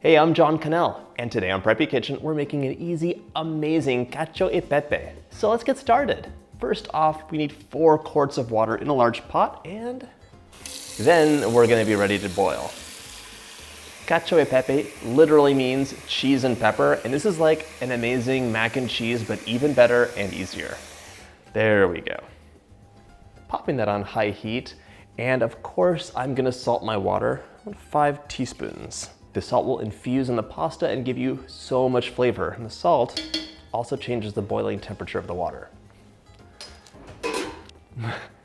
Hey, I'm John Cannell, and today on Preppy Kitchen, we're making an easy, amazing Cacio e Pepe. So let's get started. First off, we need 4 quarts of water in a large pot, and then we're gonna be ready to boil. Cacio e Pepe literally means cheese and pepper, and this is like an amazing mac and cheese, but even better and easier. There we go. Popping that on high heat, and of course, I'm gonna salt my water, 5 teaspoons. The salt will infuse in the pasta and give you so much flavor, and the salt also changes the boiling temperature of the water.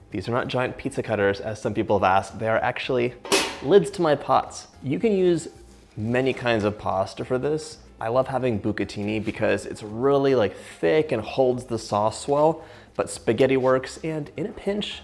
These are not giant pizza cutters, as some people have asked. They are actually lids to my pots. You can use many kinds of pasta for this. I love having bucatini because it's really thick and holds the sauce well, but spaghetti works, and in a pinch,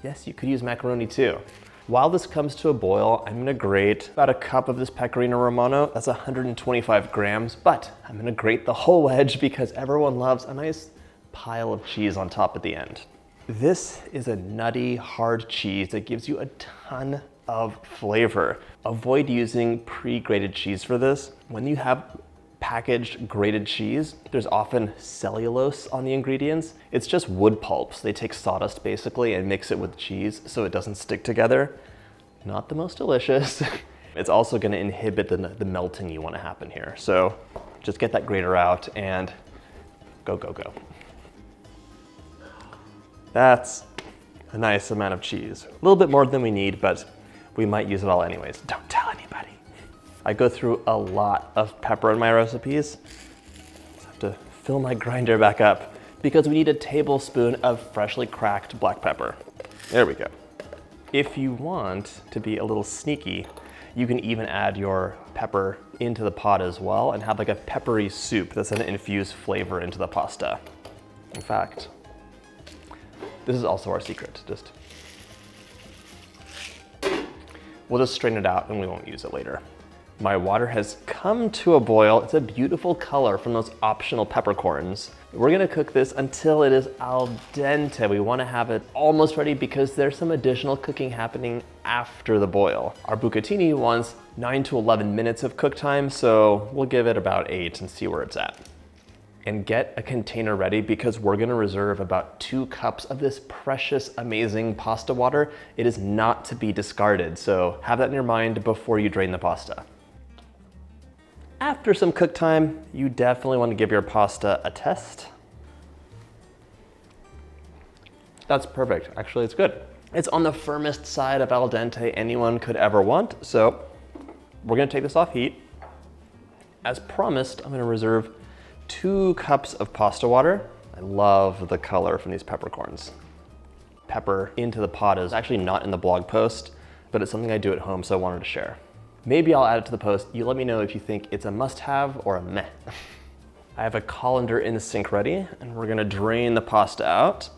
yes, you could use macaroni too. While this comes to a boil, I'm gonna grate about a cup of this pecorino romano. That's 125 grams, but I'm gonna grate the whole wedge because everyone loves a nice pile of cheese on top at the end. This is a nutty, hard cheese that gives you a ton of flavor. Avoid using pre-grated cheese for this. When you have packaged grated cheese, there's often cellulose on the ingredients. It's just wood pulps. They take sawdust basically and mix it with cheese so it doesn't stick together. Not the most delicious. It's also gonna inhibit the melting you want to happen here. So just get that grater out and go, go, go. That's a nice amount of cheese. A little bit more than we need, but we might use it all anyways. Don't tell anybody. I go through a lot of pepper in my recipes. I have to fill my grinder back up because we need a tablespoon of freshly cracked black pepper. There we go. If you want to be a little sneaky, you can even add your pepper into the pot as well and have like a peppery soup that's gonna infuse flavor into the pasta. In fact, this is also our secret. We'll just strain it out and we won't use it later. My water has come to a boil. It's a beautiful color from those optional peppercorns. We're gonna cook this until it is al dente. We wanna have it almost ready because there's some additional cooking happening after the boil. Our bucatini wants 9 to 11 minutes of cook time, so we'll give it about 8 and see where it's at. And get a container ready because we're gonna reserve about 2 cups of this precious, amazing pasta water. It is not to be discarded, so have that in your mind before you drain the pasta. After some cook time, you definitely want to give your pasta a test. That's perfect. Actually, it's good. It's on the firmest side of al dente anyone could ever want, so we're gonna take this off heat. As promised, I'm gonna reserve 2 cups of pasta water. I love the color from these peppercorns. Pepper into the pot is actually not in the blog post, but it's something I do at home, so I wanted to share. Maybe I'll add it to the post. You let me know if you think it's a must-have or a meh. I have a colander in the sink ready, and we're gonna drain the pasta out.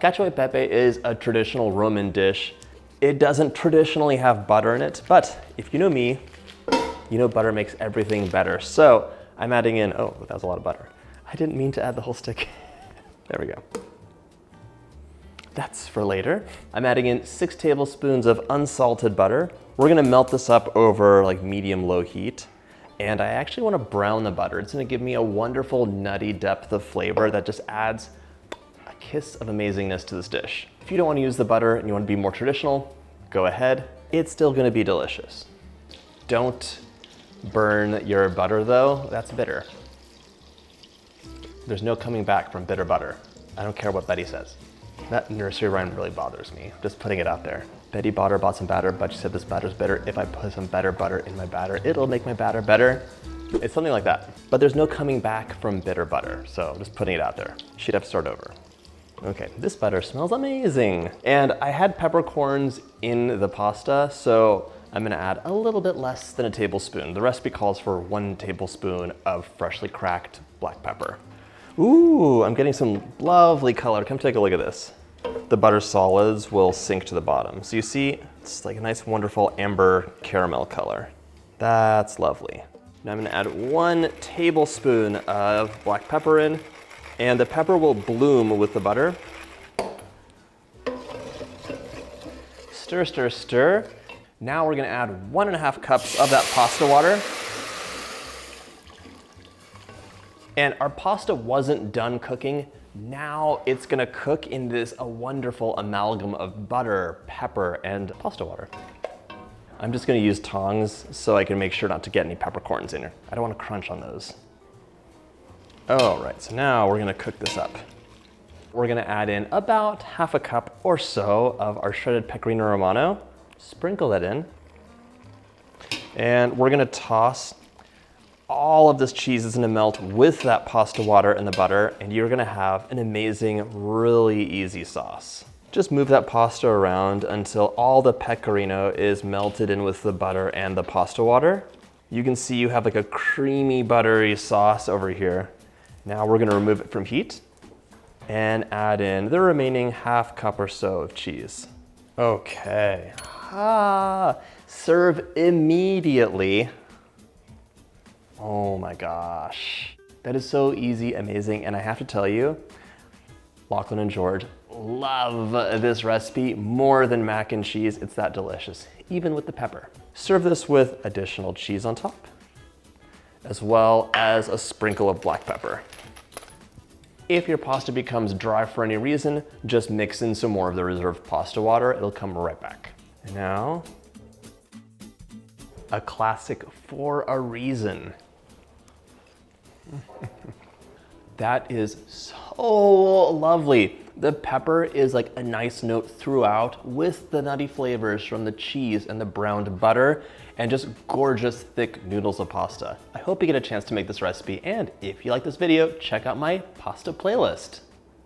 Cacio e Pepe is a traditional Roman dish. It doesn't traditionally have butter in it, but if you know me, you know butter makes everything better. So I'm adding in, oh, that was a lot of butter. I didn't mean to add the whole stick. There we go. That's for later. I'm adding in 6 tablespoons of unsalted butter. We're gonna melt this up over medium-low heat. And I actually wanna brown the butter. It's gonna give me a wonderful nutty depth of flavor that just adds a kiss of amazingness to this dish. If you don't wanna use the butter and you wanna be more traditional, go ahead. It's still gonna be delicious. Don't burn your butter though, that's bitter. There's no coming back from bitter butter. I don't care what Betty says. That nursery rhyme really bothers me, just putting it out there. Betty bought some batter, but she said this batter's bitter. If I put some better butter in my batter, it'll make my batter better. It's something like that. But there's no coming back from bitter butter, so I'm just putting it out there. She'd have to start over. Okay, this butter smells amazing. And I had peppercorns in the pasta, so I'm gonna add a little bit less than a tablespoon. The recipe calls for 1 tablespoon of freshly cracked black pepper. Ooh, I'm getting some lovely color. Come take a look at this. The butter solids will sink to the bottom. So you see, it's like a nice, wonderful amber caramel color. That's lovely. Now I'm gonna add 1 tablespoon of black pepper in, and the pepper will bloom with the butter. Stir, stir, stir. Now we're gonna add 1.5 cups of that pasta water. And our pasta wasn't done cooking. Now it's gonna cook in this a wonderful amalgam of butter, pepper, and pasta water. I'm just gonna use tongs so I can make sure not to get any peppercorns in here. I don't wanna crunch on those. All right, so now we're gonna cook this up. We're gonna add in about 1/2 cup or so of our shredded pecorino romano. Sprinkle that in. And we're gonna toss all of this cheese is gonna melt with that pasta water and the butter, and you're gonna have an amazing, really easy sauce. Just move that pasta around until all the pecorino is melted in with the butter and the pasta water. You can see you have like a creamy, buttery sauce over here. Now we're gonna remove it from heat and add in the remaining 1/2 cup or so of cheese. Okay, serve immediately. Oh my gosh. That is so easy, amazing, and I have to tell you, Lachlan and George love this recipe more than mac and cheese. It's that delicious, even with the pepper. Serve this with additional cheese on top, as well as a sprinkle of black pepper. If your pasta becomes dry for any reason, just mix in some more of the reserved pasta water. It'll come right back. And now, a classic for a reason. That is so lovely. The pepper is like a nice note throughout with the nutty flavors from the cheese and the browned butter and just gorgeous thick noodles of pasta. I hope you get a chance to make this recipe, and if you like this video, check out my pasta playlist.